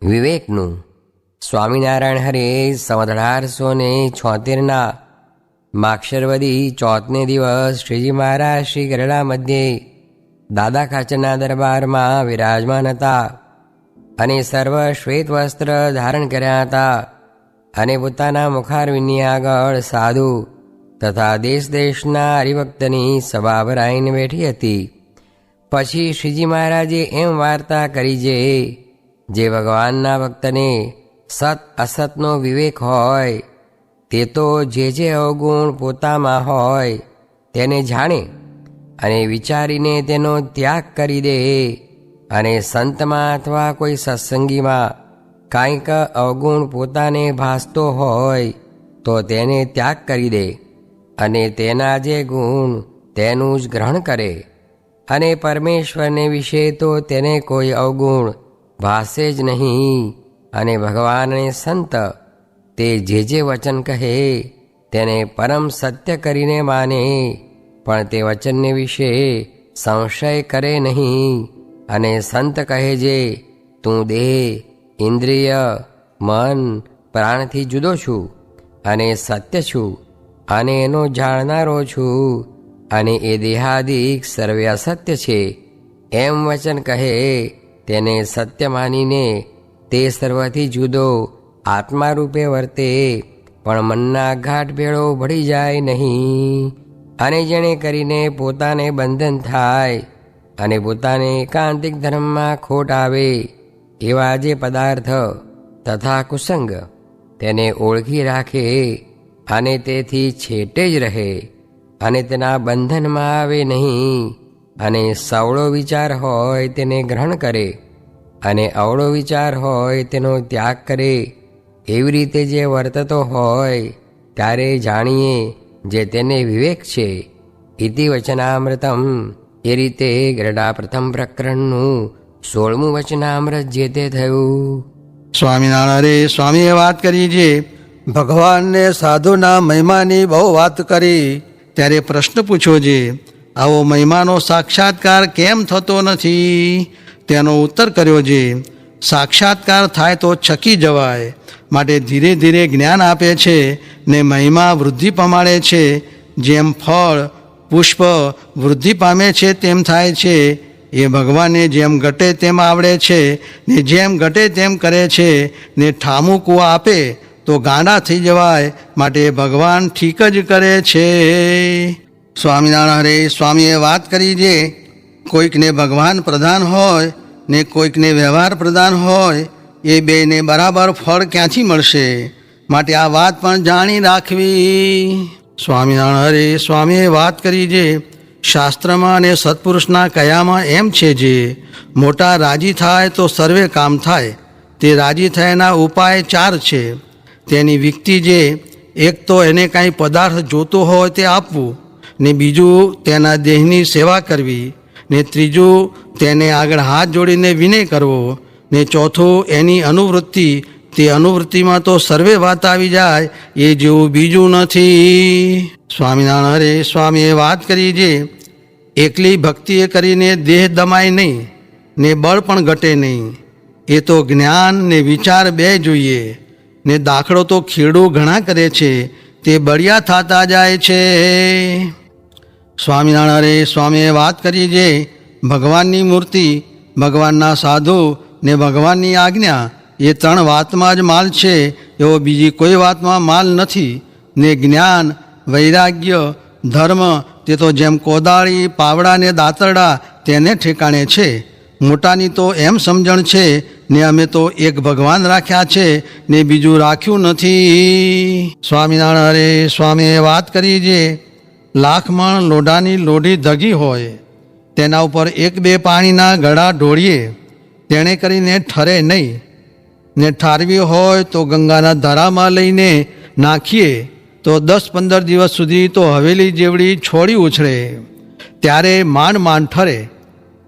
વિવેકનું. સ્વામિનારાયણ હરે સંવત 1876 માક્ષરવદી ચોથને દિવસ શ્રીજી મહારાજ શ્રી ગરડા મધ્યે દાદા ખાચરના દરબારમાં વિરાજમાન હતા અને સર્વ શ્વેત વસ્ત્ર ધારણ કર્યા હતા અને પોતાના મુખારવિંદની આગળ સાધુ તથા દેશ દેશના હરિભક્તની સભા ભરાઈને બેઠી હતી. પછી શ્રીજી મહારાજે એમ વાર્તા કરી જે ભગવાનના ભક્તને સત અસતનો વિવેક હોય તે તો જે અવગુણ પોતામાં હોય તેને જાણે અને વિચારીને તેનો ત્યાગ કરી દે, અને સંતમાં અથવા કોઈ સત્સંગીમાં કાંઈક અવગુણ પોતાને ભાસતો હોય તો તેને ત્યાગ કરી દે અને તેના જે ગુણ તેનું જ ગ્રહણ કરે. અને પરમેશ્વરને વિશે તો તેને કોઈ અવગુણ ભાસે જ નહીં. અને ભગવાનને સંત તે જે વચન કહે તેને પરમ સત્ય કરીને માને, પણ તે વચનને વિશે સંશય કરે નહીં. અને સંત કહે તું દેહ, ઇન્દ્રિય, મન, પ્રાણથી જુદો છું અને સત્ય છું અને એનો જાણનારો છું અને એ દેહાદિક સર્વે અસત્ય છે, એમ વચન કહે તેને સત્ય માનીને તે સર્વથી જુદો આત્મા રૂપે વર્તે, પણ મનના ઘાટ ભેળો ભળી જાય નહીં. અને જેણે કરીને પોતાને બંધન થાય અને પોતાને એકાંતિક ધર્મમાં ખોટ આવે એવા જે પદાર્થ તથા કુસંગ તેને ઓળખી રાખે અને તેથી છેટે જ રહે અને તેના બંધનમાં આવે નહીં, અને સવળો વિચાર હોય તેને ગ્રહણ કરે અને અવળો વિચાર હોય તેનો ત્યાગ કરે, એવી રીતે જે વર્તતો હોય ત્યારે જાણીએ જે તેને વિવેક છે. ઇતિ વચનામૃતમ. એ રીતે ગરડા પ્રથમ પ્રકરણનું 16મું વચનામૃત જે તે થયું. સ્વામિનારાયણ સ્વામીએ વાત કરી છે ભગવાનને સાધુના મહિમાની બહુ વાત કરી, ત્યારે પ્રશ્ન પૂછ્યો છે આવો મહિમાનો સાક્ષાત્કાર કેમ થતો નથી? તેનો ઉત્તર કર્યો છે સાક્ષાત્કાર થાય તો છકી જવાય, માટે ધીરે ધીરે જ્ઞાન આપે છે ને મહિમા વૃદ્ધિ પમાડે છે. જેમ ફળ પુષ્પ વૃદ્ધિ પામે છે તેમ થાય છે, એ ભગવાનને જેમ ઘટે તેમ આવડે છે ને જેમ ઘટે તેમ કરે છે. ને ઠામું કૂવા આપે તો ગાંડા થઈ જવાય, માટે ભગવાન ઠીક જ કરે છે. સ્વામિનારાયણ સ્વામીએ વાત કરી છે કોઈકને ભગવાન પ્રધાન હોય ને કોઈકને વ્યવહાર પ્રધાન હોય, એ બેને બરાબર ફળ ક્યાંથી મળશે? માટે આ વાત પણ જાણી રાખવી. સ્વામિનારાયણ સ્વામીએ વાત કરી છે શાસ્ત્રમાં અને સત્પુરુષના કયામાં એમ છે જે મોટા રાજી થાય તો સર્વે કામ થાય. તે રાજી થયાના ઉપાય 4 છે. તેની વ્યક્તિ જે એક તો એને કાંઈ પદાર્થ જોતો હોય તે આપવું, ને બીજું તેના દેહની સેવા કરવી, ને ત્રીજું તેને આગળ હાથ જોડીને વિનય કરવો, ને ચોથું એની અનુવૃત્તિ. તે અનુવૃત્તિમાં તો સર્વે વાત આવી જાય, એ જેવું બીજું નથી. સ્વામિનારાયણ સ્વામીએ વાત કરી છે એકલી ભક્તિએ કરીને દેહ દમાય નહીં ને બળ પણ ઘટે નહીં. એ તો જ્ઞાન ને વિચાર બે જોઈએ. ને દાખલો તો ખેડૂ ઘણા કરે છે તે બળિયા થતા જાય છે. સ્વામિનારાયણ સ્વામીએ વાત કરી છે ભગવાનની મૂર્તિ, ભગવાનના સાધુ ને ભગવાનની આજ્ઞા એ 3 વાતમાં જ માલ છે, એવો બીજી કોઈ વાતમાં માલ નથી. ને જ્ઞાન, વૈરાગ્ય, ધર્મ તે તો જેમ કોદાળી, પાવડા ને દાતરડા તેને ઠેકાણે છે. મોટાની તો એમ સમજણ છે ને અમે તો એક ભગવાન રાખ્યા છે ને બીજું રાખ્યું નથી. સ્વામિનારાયણ સ્વામીએ વાત કરી છે લાખ મણ લોઢાની લોઢી ધગી હોય, તેના ઉપર 1-2 પાણીના ગળા ઢોળીએ તેણે કરીને ઠરે નહીં. ને ઠારવી હોય તો ગંગાના ધારામાં લઈને નાખીએ તો 10-15 દિવસ સુધી તો હવેલી જેવડી છોડી ઉછળે, ત્યારે માંડ ઠરે.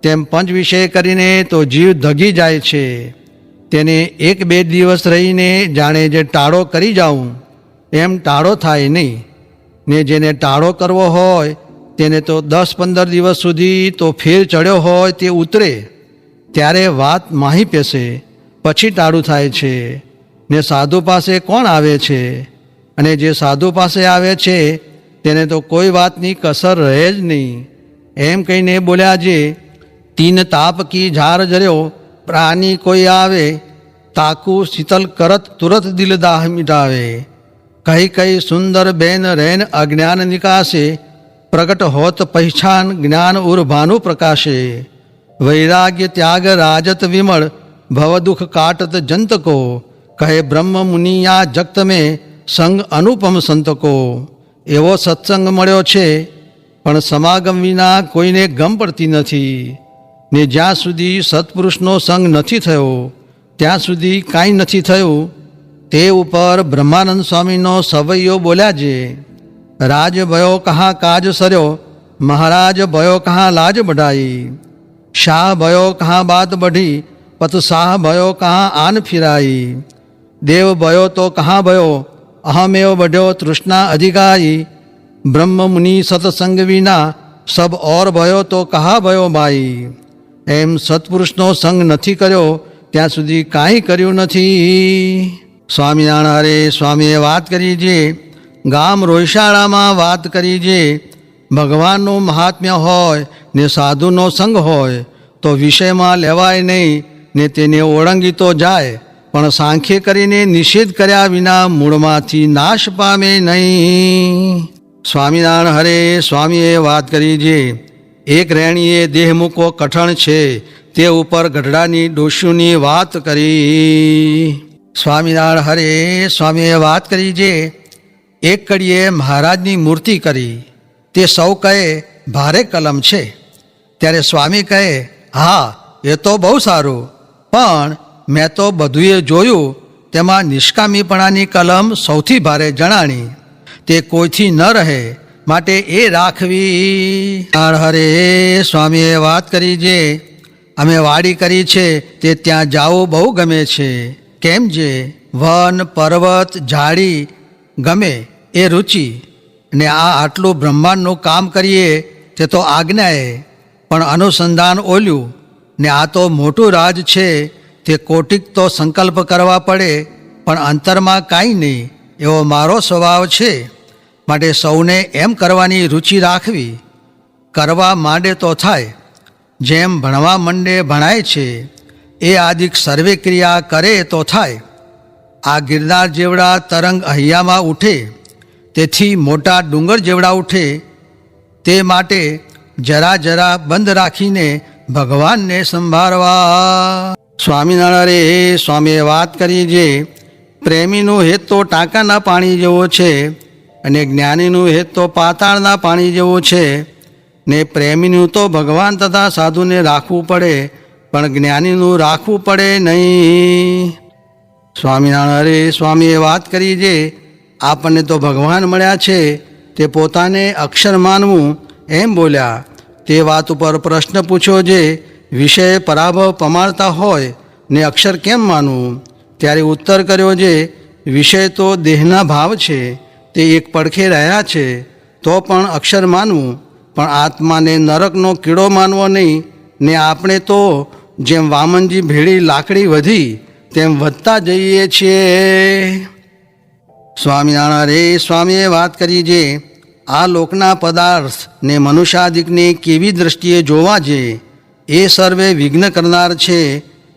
તેમ પંચ વિષય કરીને તો જીવ ધગી જાય છે. તેને 1-2 દિવસ રહીને જાણે જે ટાળો કરી જાઉં એમ ટાળો થાય નહીં. ને જેને ટાળો કરવો હોય તેને તો 10-15 દિવસ સુધી તો ફેર ચડ્યો હોય તે ઉતરે, ત્યારે વાત માહી પેશે. પછી ટાળું થાય છે, ને સાધુ પાસે કોણ આવે છે, અને જે સાધુ પાસે આવે છે તેને તો કોઈ વાતની કસર રહે જ નહીં. એમ કહીને બોલ્યા જે તીન તાપ કી ઝાર જર્યો પ્રાણી કોઈ આવે, તાકુ શીતલ કરત તુરત દિલ દાહ મિટાવે. કઈ કઈ સુંદર બેન રેન અજ્ઞાન નિકાશે, પ્રગટ હોત પહેચાન જ્ઞાન ઉર ભાનુ પ્રકાશે. વૈરાગ્ય ત્યાગ રાજત વિમળ ભવ દુઃખ કાટત જંત કો, કહે બ્રહ્મ મુનિયા જગત મેં સંગ અનુપમ સંત કો. એવો સત્સંગ મળ્યો છે પણ સમાગમ વિના કોઈને ગમ પડતી નથી, ને જ્યાં સુધી સત્પુરુષનો સંગ નથી થયો ત્યાં સુધી કાંઈ નથી થયું. તે ઉપર બ્રહ્માનંદ સ્વામીનો સવૈયો બોલ્યા છે, રાજ ભયો કહા કાજ સર્યો, મહારાજ ભયો કહા લાજ બઢાઈ. શાહ ભયો કહા બાત બઢી, પત શાહ ભયો કહા આન ફિરાઈ. દેવ ભયો તો કહા ભયો, અહમેવ બઢ્યો તૃષ્ણા અધિકારી. બ્રહ્મ મુનિ સત્સંગ વિના સબ ઓર ભયો તો કહા ભયો બાઈ. એમ સત્પુરુષનો સંગ નથી કર્યો ત્યાં સુધી કાંઈ કર્યું નથી. સ્વામિનારાયણ હરે સ્વામીએ વાત કરી છે, ગામ રોયશાળામાં વાત કરી છે. ભગવાનનું મહાત્મ્ય હોય ને સાધુનો સંગ હોય તો વિષયમાં લેવાય નહીં, ને તેને ઓળંગી તો જાય પણ સાંખ્ય કરીને નિષેધ કર્યા વિના મૂળમાંથી નાશ પામે નહીં. સ્વામિનારાયણ હરે સ્વામીએ વાત કરી છે, એક રેણીએ દેહ મૂકો કઠણ છે, તે ઉપર ગઢડાની ડોશીઓની વાત કરી. સ્વામિનારાયણ હરે સ્વામીએ વાત કરી છે, એક કડીએ મહારાજની મૂર્તિ કરી. તે સૌ કહે ભારે કલમ છે. ત્યારે સ્વામી કહે, હા એ તો બહુ સારું, પણ મેં તો બધુંએ જોયું, તેમાં નિષ્કામીપણાની કલમ સૌથી ભારે જણાણી. તે કોઈથી ન રહે માટે એ રાખવી. હરે સ્વામીએ વાત કરી છે, અમે વાડી કરી છે તે ત્યાં જાવું બહુ ગમે છે. કેમ છે? વન પર્વત ઝાડી ગમે એ રુચિ, ને આ આટલું બ્રહ્માંડનું કામ કરીએ તે તો આજ્ઞાએ, પણ અનુસંધાન ઓલ્યું. ને આ તો મોટું રાજ છે, તે કોટિક તો સંકલ્પ કરવા પડે પણ અંતરમાં કાંઈ નહીં, એવો મારો સ્વભાવ છે. માટે સૌને એમ કરવાની રુચિ રાખવી. કરવા માંડે તો થાય, જેમ ભણવા માંડે ભણાય છે, એ આદિક સર્વે ક્રિયા કરે તો થાય. આ ગિરનાર જેવડા તરંગ હૈયામાં ઉઠે, તેથી મોટા ડુંગર જેવડા ઉઠે. તે માટે જરા જરા બંધ રાખીને ભગવાનને સંભાળવા. સ્વામિનારાયણ સ્વામીએ વાત કરી છે, પ્રેમીનું હેત તો ટાંકાના પાણી જેવો છે, અને જ્ઞાનીનું હેત તો પાતાળના પાણી જેવું છે. ને પ્રેમીનું તો ભગવાન તથા સાધુને રાખવું પડે, પણ જ્ઞાનીનું રાખવું પડે નહીં. સ્વામિનારાયણ સ્વામીએ વાત કરી છે, આપણને તો ભગવાન મળ્યા છે, તે પોતાને અક્ષર માનવું એમ બોલ્યા. તે વાત ઉપર પ્રશ્ન પૂછ્યો છે, વિષય પરાભવ પમાડતા હોય ને અક્ષર કેમ માનવું? ત્યારે ઉત્તર કર્યો છે, વિષય તો દેહના ભાવ છે, તે એક પડખે રહ્યા છે, તો પણ અક્ષર માનવું, પણ આત્માને નરકનો કીડો માનવો નહીં. ને આપણે તો જેમ વામનજી ભેળી લાકડી વધી તેમ વધતા જઈએ છીએ. સ્વામિનારાયણ સ્વામીએ વાત કરી છે, આ લોકના પદાર્થ ને મનુષ્યાદિકને કેવી દ્રષ્ટિએ જોવા છે, એ સર્વે વિઘ્ન કરનાર છે.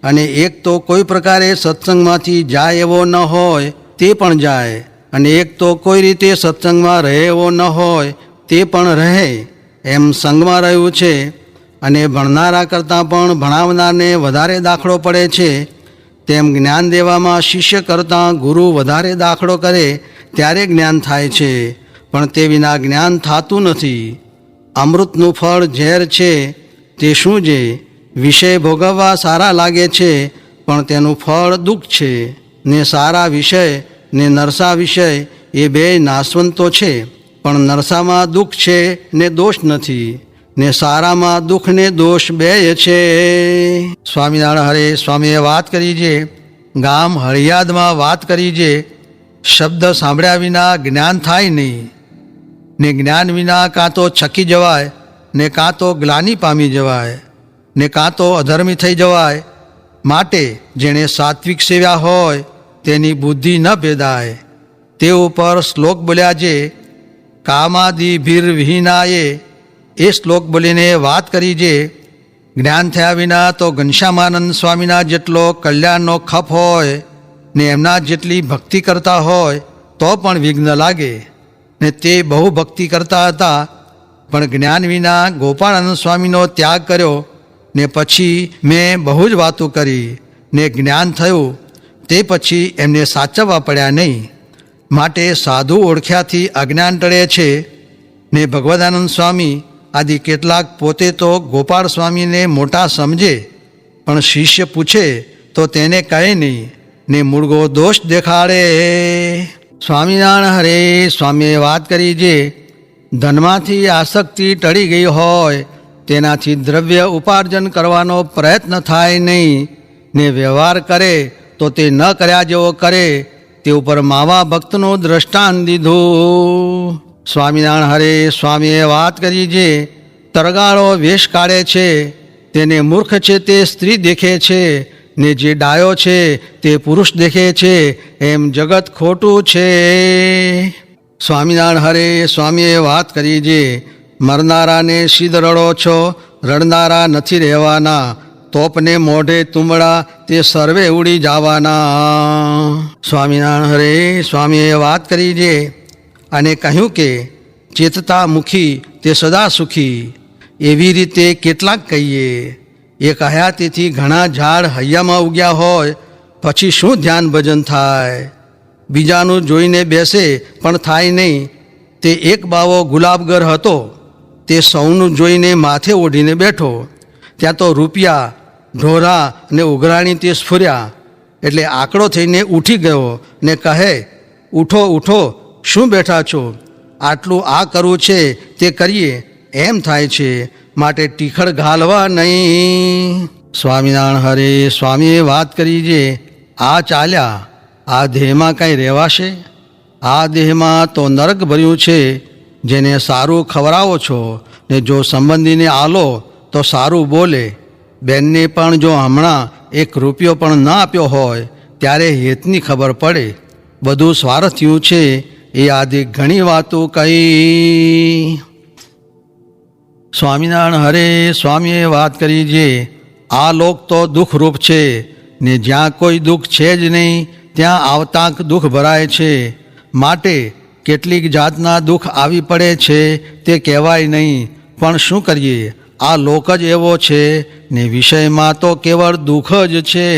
અને એક તો કોઈ પ્રકારે સત્સંગમાંથી જાય એવો ન હોય તે પણ જાય, અને એક તો કોઈ રીતે સત્સંગમાં રહે એવો ન હોય તે પણ રહે. એમ સંગમાં રહ્યું છે, અને ભણનારા કરતાં પણ ભણાવનારને વધારે દાખલો પડે છે. તેમ જ્ઞાન દેવામાં શિષ્ય કરતાં ગુરુ વધારે દાખલો કરે ત્યારે જ્ઞાન થાય છે, પણ તે વિના જ્ઞાન થતું નથી. અમૃતનું ફળ ઝેર છે, તે શું છે? વિષય ભોગવવા સારા લાગે છે, પણ તેનું ફળ દુઃખ છે. ને સારા વિષય ને નરસા વિષય એ બે નાશવંતો છે, પણ નરસામાં દુઃખ છે ને દોષ નથી, ને સારામાં દુઃખ ને દોષ બેય છે. સ્વામિનારાયણ હરે સ્વામીએ વાત કરી છે, ગામ હળિયાદમાં વાત કરી છે, શબ્દ સાંભળ્યા વિના જ્ઞાન થાય નહીં, ને જ્ઞાન વિના કાં તો છકી જવાય, ને કાં તો ગ્લાનિ પામી જવાય, ને કાં તો અધર્મી થઈ જવાય, માટે જેણે સાત્વિક સેવ્યા હોય તેની બુદ્ધિ ન ભેદાય. તે ઉપર શ્લોક બોલ્યા જે કામાદિભિર્વિહીનાએ એ શ્લોક બોલીને વાત કરી જે જ્ઞાન થયા વિના તો ઘનશ્યામાનંદ સ્વામીના જેટલો કલ્યાણનો ખપ હોય ને એમના જેટલી ભક્તિ કરતા હોય તો પણ વિઘ્ન લાગે. ને તે બહુ ભક્તિ કરતા હતા, પણ જ્ઞાન વિના ગોપાળાનંદ સ્વામીનો ત્યાગ કર્યો ને પછી મેં બહુ જ વાતો કરી ને જ્ઞાન થયું, તે પછી એમને સાચવવા પડ્યા નહીં. માટે સાધુ ઓળખ્યાથી અજ્ઞાન ટળે છે. ને ભગવદાનંદ સ્વામી આદિ કેટલાક પોતે તો ગોપાળ સ્વામીને મોટા સમજે, પણ શિષ્ય પૂછે તો તેને કહે નહીં ને મૂળગો દોષ દેખાડે. સ્વામિનારાયણ હરે સ્વામીએ વાત કરી જે ધનમાંથી આસક્તિ ટળી ગઈ હોય તેનાથી દ્રવ્ય ઉપાર્જન કરવાનો પ્રયત્ન થાય નહીં ને વ્યવહાર કરે તો તે ન કર્યા જેવો કરે, તે ઉપર માવા ભક્તનું દ્રષ્ટાંત દીધું. સ્વામિનારાયણ હરે સ્વામીએ વાત કરી જે તરગાળો વેશ કાઢે છે તેને મૂર્ખ છે તે સ્ત્રી દેખે છે ને જે ડાયો છે તે પુરુષ દેખે છે, એમ જગત ખોટું છે. સ્વામિનારાયણ હરે સ્વામીએ વાત કરી જે મરનારાને સીધ રડો છો, રડનારા નથી રહેવાના, તોપને મોઢે તુંબડા તે સર્વે ઉડી જવાના. સ્વામિનારાયણ હરે સ્વામીએ વાત કરી જે અને કહ્યું કે ચેતતા મુખી તે સદા સુખી. એવી રીતે કેટલાક કહીએ. એ કહ્યા તેથી ઘણા ઝાડ હૈયામાં ઉગ્યા હોય પછી શું ધ્યાન ભજન થાય. બીજાનું જોઈને બેસે પણ થાય નહીં. તે એક બાવો ગુલાબગર હતો, તે સૌનું જોઈને માથે ઓઢીને બેઠો. ત્યાં તો રૂપિયા ઢોરા અને ઉઘરાણી તે સ્ફુર્યા એટલે આકડો થઈને ઉઠી ગયો ને કહે ઉઠો ઉઠો, શું બેઠા છો, આટલું આ કરવું છે તે કરીએ એમ થાય છે, માટે ટીખળ ઘાલવા નહીં. સ્વામિનારાયણ હરે સ્વામીએ વાત કરી જે આ ચાલ્યા, આ દેહમાં કાંઈ રહેવાશે? આ દેહમાં તો નરક ભર્યું છે. જેને સારું ખવડાવો છો ને જો સંબંધીને આલો તો સારું બોલે. બેનને પણ જો હમણાં 1 રૂપિયો પણ ન આપ્યો હોય ત્યારે હેતની ખબર પડે. બધું સ્વાર્થ્યું છે એ આદિ ઘણી વાતો કહી. સ્વામિનારાયણ હરે સ્વામીએ વાત કરી જે આ લોક તો દુઃખરૂપ છે ને જ્યાં કોઈ દુઃખ છે જ નહીં ત્યાં આવતાંક દુઃખ ભરાય છે. માટે કેટલીક જાતના દુઃખ આવી પડે છે તે કહેવાય નહીં, પણ શું કરીએ, આ લોક જ એવો છે ને વિષયમાં તો કેવળ દુઃખ જ છે.